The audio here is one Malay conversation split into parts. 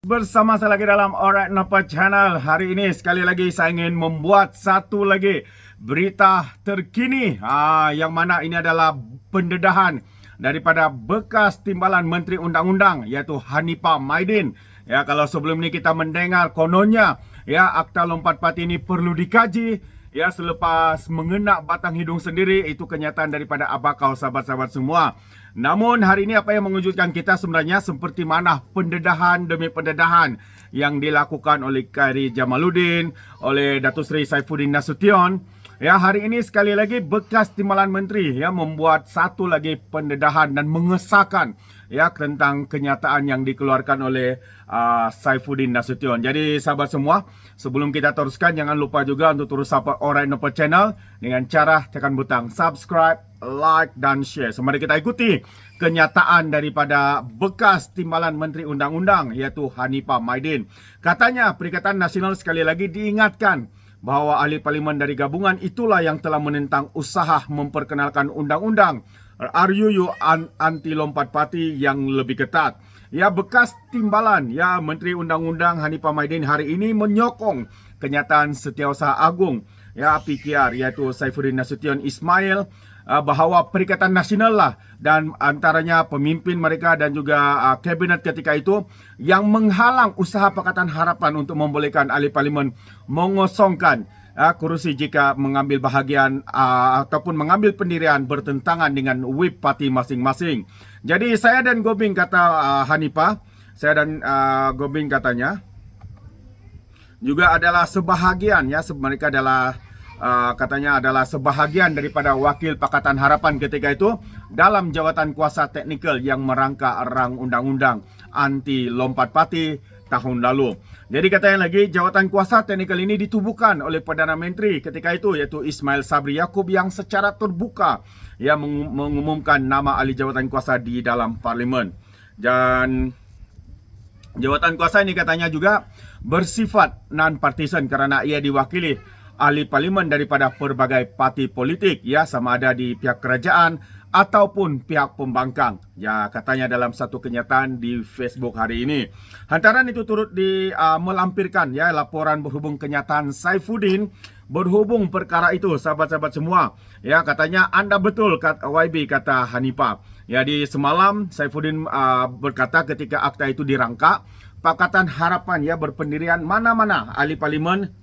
Bersama saya lagi dalam Alright Napa Channel. Hari ini sekali lagi saya ingin membuat satu lagi berita terkini, yang mana ini adalah pendedahan daripada bekas Timbalan Menteri Undang-Undang, iaitu Hanifah Maidin. Ya, kalau sebelum ini kita mendengar kononnya ya Akta Lompat Parti ini perlu dikaji, ya, selepas mengenak batang hidung sendiri. Itu kenyataan daripada abakau sahabat-sahabat semua. Namun hari ini apa yang mengejutkan kita sebenarnya, seperti mana pendedahan demi pendedahan yang dilakukan oleh Khairi Jamaluddin, oleh Datuk Seri Saifuddin Nasution. Ya, hari ini sekali lagi bekas Timbalan Menteri ya membuat satu lagi pendedahan dan mengesahkan ya tentang kenyataan yang dikeluarkan oleh Saifuddin Nasution. Jadi sahabat semua, sebelum kita teruskan, jangan lupa juga untuk terus support Alright Napa Channel dengan cara tekan butang subscribe, like dan share. So, mari kita ikuti kenyataan daripada bekas Timbalan Menteri Undang-Undang, iaitu Hanifah Maidin. Katanya Perikatan Nasional sekali lagi diingatkan bahawa ahli parlimen dari gabungan itulah yang telah menentang usaha memperkenalkan undang-undang RUU anti lompat parti yang lebih ketat. Ya, bekas Timbalan ya Menteri Undang-Undang Hanifah Maidin hari ini menyokong kenyataan Setiausaha Agung ya PKR, iaitu Saifuddin Nasution Ismail, bahawa Perikatan Nasional lah dan antaranya pemimpin mereka dan juga kabinet ketika itu yang menghalang usaha Pakatan Harapan untuk membolehkan ahli parlimen mengosongkan kerusi jika mengambil bahagian ataupun mengambil pendirian bertentangan dengan whip parti masing-masing. Jadi saya dan Gobing, kata Hanifah, saya dan Gobing katanya juga adalah sebahagian ya, mereka adalah katanya adalah sebahagian daripada wakil Pakatan Harapan ketika itu dalam jawatan kuasa teknikal yang merangka rang undang-undang anti lompat parti tahun lalu. Jadi katanya lagi, jawatan kuasa teknikal ini ditubuhkan oleh Perdana Menteri ketika itu, iaitu Ismail Sabri Yaakob, yang secara terbuka ya mengumumkan nama ahli jawatan kuasa di dalam parlimen. Dan jawatan kuasa ini katanya juga bersifat non-partisan kerana ia diwakili ahli parlimen daripada pelbagai parti politik ya, sama ada di pihak kerajaan ataupun pihak pembangkang. Ya, katanya dalam satu kenyataan di Facebook hari ini. Hantaran itu turut melampirkan ya laporan berhubung kenyataan Saifuddin berhubung perkara itu, sahabat-sahabat semua. Ya, katanya anda betul YB, kata Hanifah. Ya, di semalam Saifuddin berkata ketika akta itu dirangka, Pakatan Harapan ya berpendirian mana-mana ahli parlimen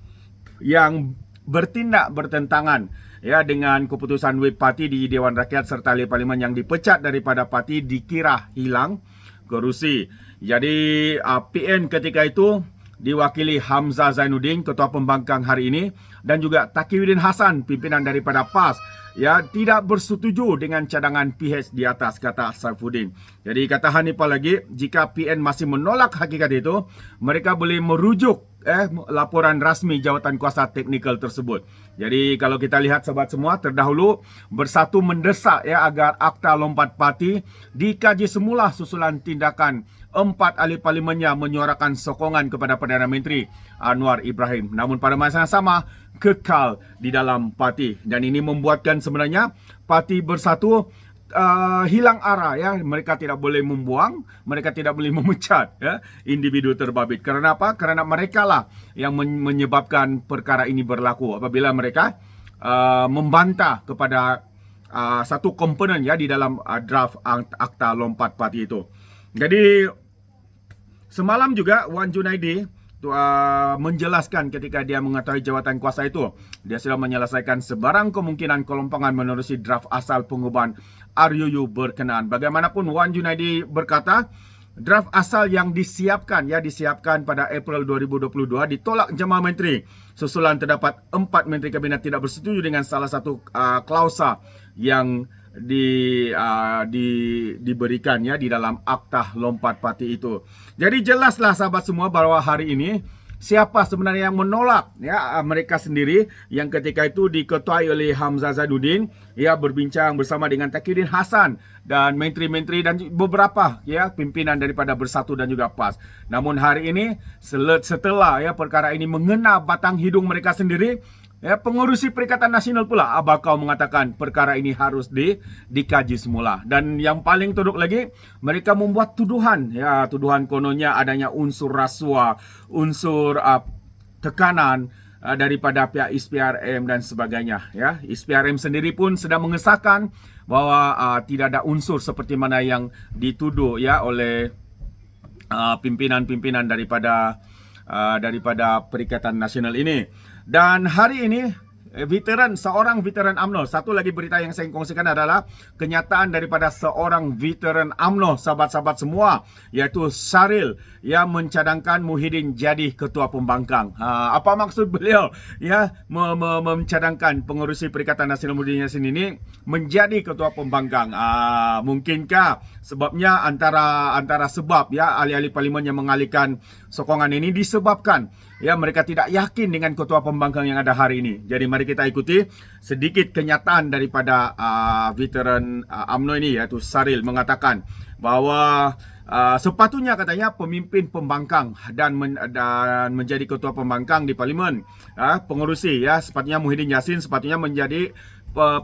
yang bertindak bertentangan ya dengan keputusan whip parti di Dewan Rakyat serta ahli parlimen yang dipecat daripada parti dikira hilang kerusi. Jadi PN ketika itu diwakili Hamzah Zainuddin, ketua pembangkang hari ini, dan juga Taqiyuddin Hasan, pimpinan daripada PAS, ya, tidak bersetuju dengan cadangan PH di atas, kata Saifuddin. Jadi kata Hanifah lagi, jika PN masih menolak hakikat itu, mereka boleh merujuk laporan rasmi jawatan kuasa teknikal tersebut. Jadi kalau kita lihat sahabat semua, terdahulu Bersatu mendesak ya agar akta lompat parti dikaji semula susulan tindakan 4 ahli parlimennya menyuarakan sokongan kepada Perdana Menteri Anwar Ibrahim. Namun pada masa yang sama kekal di dalam parti, dan ini membuatkan sebenarnya Parti Bersatu hilang arah ya. Mereka tidak boleh membuang, mereka tidak boleh memecat ya individu terbabit. Kerana apa? Kerana mereka lah yang menyebabkan perkara ini berlaku apabila mereka membantah kepada satu komponen ya di dalam draft akta lompat parti itu. Jadi semalam juga Wan Junaidi menjelaskan ketika dia mengetahui jawatan kuasa itu, dia sudah menyelesaikan sebarang kemungkinan kelompokan menerusi draft asal pengubahan RUU berkenaan. Bagaimanapun Wan Junaidi berkata, draft asal yang disiapkan pada April 2022 ditolak Jemaah Menteri. Susulan terdapat 4 Menteri Kabinet tidak bersetuju dengan salah satu klausa yang diberikan ya di dalam akta lompat parti itu. Jadi jelaslah sahabat semua bahawa hari ini siapa sebenarnya yang menolak ya mereka sendiri, yang ketika itu diketuai oleh Hamzah Zainuddin ya, berbincang bersama dengan Taqiyuddin Hasan dan menteri-menteri dan beberapa ya pimpinan daripada Bersatu dan juga PAS. Namun hari ini setelah ya perkara ini mengena batang hidung mereka sendiri Ya, pengurusi Perikatan Nasional pula bakal mengatakan perkara ini harus dikaji semula. Dan yang paling teruk lagi, mereka membuat tuduhan. Ya, tuduhan kononnya adanya unsur rasuah, unsur tekanan daripada pihak SPRM dan sebagainya. Ya, SPRM sendiri pun sedang mengesahkan bahawa tidak ada unsur seperti mana yang dituduh ya oleh pimpinan-pimpinan daripada Perikatan Nasional ini. Dan hari ini seorang veteran UMNO. Satu lagi berita yang saya kongsikan adalah kenyataan daripada seorang veteran UMNO, sahabat-sahabat semua, iaitu Syaril yang mencadangkan Muhyiddin jadi ketua pembangkang. Apa maksud beliau ya mencadangkan pengurusi Perikatan Nasional Muhyiddin Yassin ini menjadi ketua pembangkang? Mungkinkah sebabnya antara sebab ya ahli-ahli parlimen yang mengalihkan sokongan ini disebabkan ya mereka tidak yakin dengan ketua pembangkang yang ada hari ini. Jadi mari kita ikuti sedikit kenyataan daripada veteran UMNO ini, iaitu Syaril mengatakan bahawa sepatutnya katanya pemimpin pembangkang dan menjadi ketua pembangkang di parlimen, pengurusi ya, sepatutnya Muhyiddin Yassin sepatutnya menjadi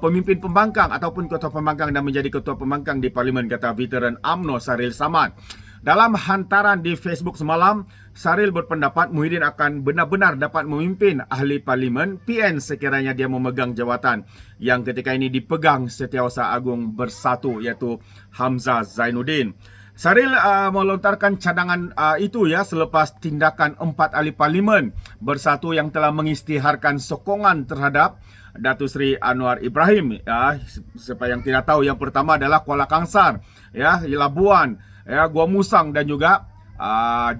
pemimpin pembangkang ataupun ketua pembangkang dan menjadi ketua pembangkang di parlimen, kata veteran UMNO Syaril Samad. Dalam hantaran di Facebook semalam, Syaril berpendapat Muhyiddin akan benar-benar dapat memimpin ahli parlimen PN sekiranya dia memegang jawatan yang ketika ini dipegang Setiausaha Agung Bersatu, iaitu Hamzah Zainuddin. Syaril melontarkan cadangan itu ya selepas tindakan 4 ahli parlimen Bersatu yang telah mengisytiharkan sokongan terhadap Datuk Seri Anwar Ibrahim. Siapa yang tidak tahu, yang pertama adalah Kuala Kangsar, ya, Labuan, ya, Gua Musang dan juga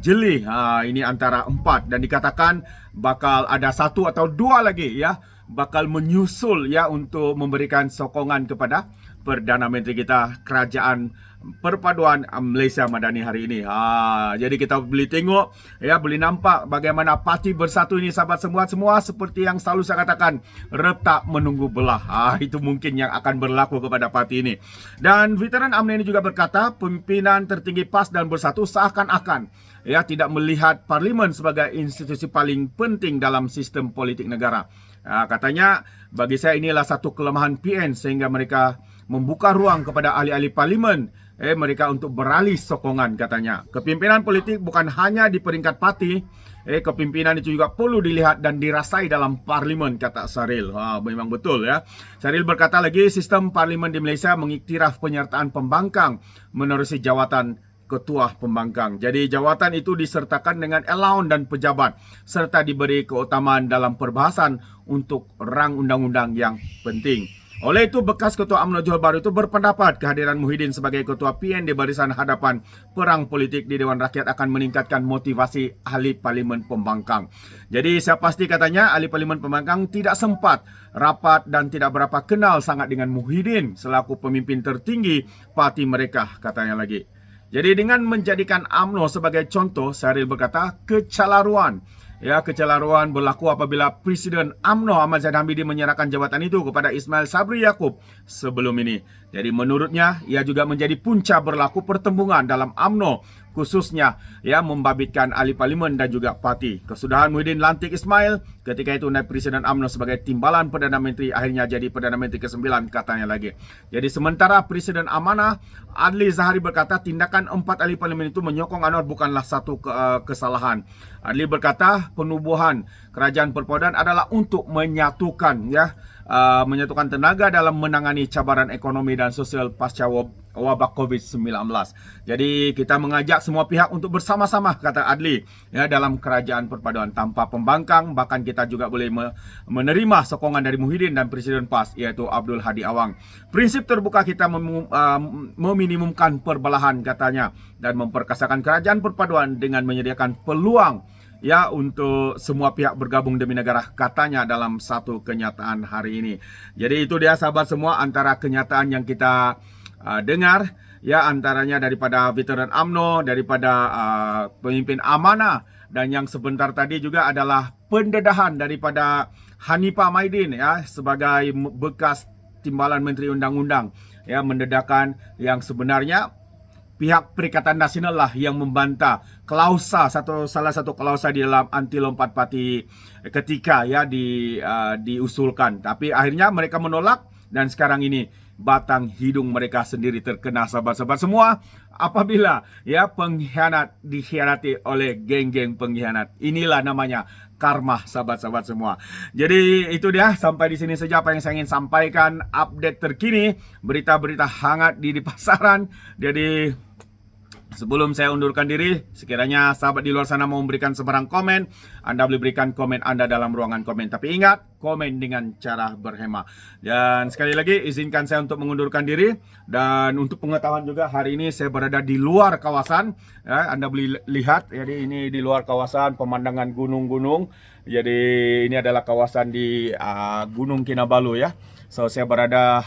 Jeli. Ini antara 4 dan dikatakan bakal ada 1 atau 2 lagi ya bakal menyusul ya untuk memberikan sokongan kepada Perdana Menteri kita, Kerajaan Perpaduan Malaysia Madani hari ini. Jadi kita boleh tengok ya, boleh nampak bagaimana Parti Bersatu ini, sahabat semua seperti yang selalu saya katakan, retak menunggu belah. Itu mungkin yang akan berlaku kepada parti ini. Dan veteran UMNO ini juga berkata pimpinan tertinggi PAS dan Bersatu seakan-akan ya tidak melihat parlimen sebagai institusi paling penting dalam sistem politik negara. Katanya bagi saya inilah satu kelemahan PN sehingga mereka membuka ruang kepada ahli-ahli parlimen mereka untuk beralih sokongan, katanya. Kepimpinan politik bukan hanya di peringkat parti, kepimpinan itu juga perlu dilihat dan dirasai dalam parlimen, kata Syaril. Memang betul ya. Syaril berkata lagi, sistem parlimen di Malaysia mengiktiraf penyertaan pembangkang menerusi jawatan ketua pembangkang. Jadi jawatan itu disertakan dengan allowance dan pejabat serta diberi keutamaan dalam perbahasan untuk rang undang-undang yang penting. Oleh itu, bekas Ketua UMNO Johor Bahru itu berpendapat kehadiran Muhyiddin sebagai Ketua PN di barisan hadapan perang politik di Dewan Rakyat akan meningkatkan motivasi ahli parlimen pembangkang. Jadi saya pasti katanya ahli parlimen pembangkang tidak sempat rapat dan tidak berapa kenal sangat dengan Muhyiddin selaku pemimpin tertinggi parti mereka, katanya lagi. Jadi dengan menjadikan UMNO sebagai contoh, Syaril berkata kecelaruan berlaku apabila Presiden UMNO Ahmad Zaid Hamidi menyerahkan jawatan itu kepada Ismail Sabri Yaakob sebelum ini. Jadi menurutnya ia juga menjadi punca berlaku pertembungan dalam UMNO, khususnya ya membabitkan ahli parlimen dan juga parti. Kesudahan Muhyiddin lantik Ismail ketika itu naib Presiden UMNO sebagai timbalan Perdana Menteri akhirnya jadi Perdana Menteri ke-9, katanya lagi. Jadi sementara Presiden Amanah Adli Zahari berkata tindakan 4 ahli parlimen itu menyokong Anwar bukanlah satu kesalahan. Adli berkata penubuhan Kerajaan Perpaduan adalah untuk menyatukan tenaga dalam menangani cabaran ekonomi dan sosial pasca wabak COVID-19. Jadi kita mengajak semua pihak untuk bersama-sama, kata Adli, ya, dalam Kerajaan Perpaduan tanpa pembangkang. Bahkan kita juga boleh menerima sokongan dari Muhyiddin dan Presiden PAS, iaitu Abdul Hadi Awang. Prinsip terbuka kita meminimumkan perbelahan, katanya, dan memperkasakan Kerajaan Perpaduan dengan menyediakan peluang ya untuk semua pihak bergabung demi negara, katanya dalam satu kenyataan hari ini. Jadi itu dia sahabat semua antara kenyataan yang kita dengar ya, antaranya daripada veteran UMNO, daripada pemimpin Amanah, dan yang sebentar tadi juga adalah pendedahan daripada Hanifah Maidin ya sebagai bekas timbalan Menteri Undang-Undang ya, mendedakan yang sebenarnya pihak Perikatan Nasional lah yang membantah salah satu klausa di dalam anti lompat parti ketika ya diusulkan. Tapi akhirnya mereka menolak dan sekarang ini batang hidung mereka sendiri terkena, sahabat-sahabat semua, apabila ya pengkhianat dikhianati oleh geng-geng pengkhianat. Inilah namanya karma, sahabat-sahabat semua. Jadi itu dia, sampai di sini saja apa yang saya ingin sampaikan, update terkini, berita-berita hangat di pasaran. Jadi sebelum saya undurkan diri, sekiranya sahabat di luar sana mau memberikan sebarang komen, Anda boleh berikan komen Anda dalam ruangan komen. Tapi ingat, komen dengan cara berhema. Dan sekali lagi, izinkan saya untuk mengundurkan diri. Dan untuk pengetahuan juga, hari ini saya berada di luar kawasan. Ya, Anda boleh lihat, jadi ini di luar kawasan, pemandangan gunung-gunung. Jadi ini adalah kawasan di Gunung Kinabalu ya. So saya berada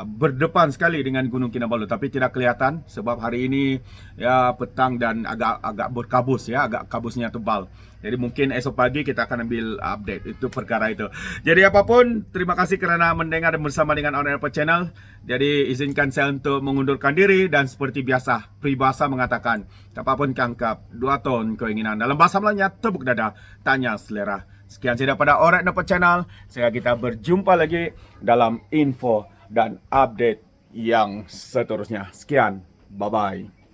berdepan sekali dengan Gunung Kinabalu, tapi tidak kelihatan sebab hari ini ya petang dan agak berkabus ya, agak kabusnya tebal. Jadi mungkin esok pagi kita akan ambil update itu perkara itu. Jadi apapun, terima kasih kerana mendengar dan bersama dengan ONLP Channel. Jadi izinkan saya untuk mengundurkan diri, dan seperti biasa peribahasa mengatakan, apapun kangkap, 2 ton keinginan. Dalam bahasa Melayunya, tepuk dada, tanya selera. Sekian saja pada ONLP Channel. Sehingga kita berjumpa lagi dalam info dan update yang seterusnya. Sekian, bye-bye.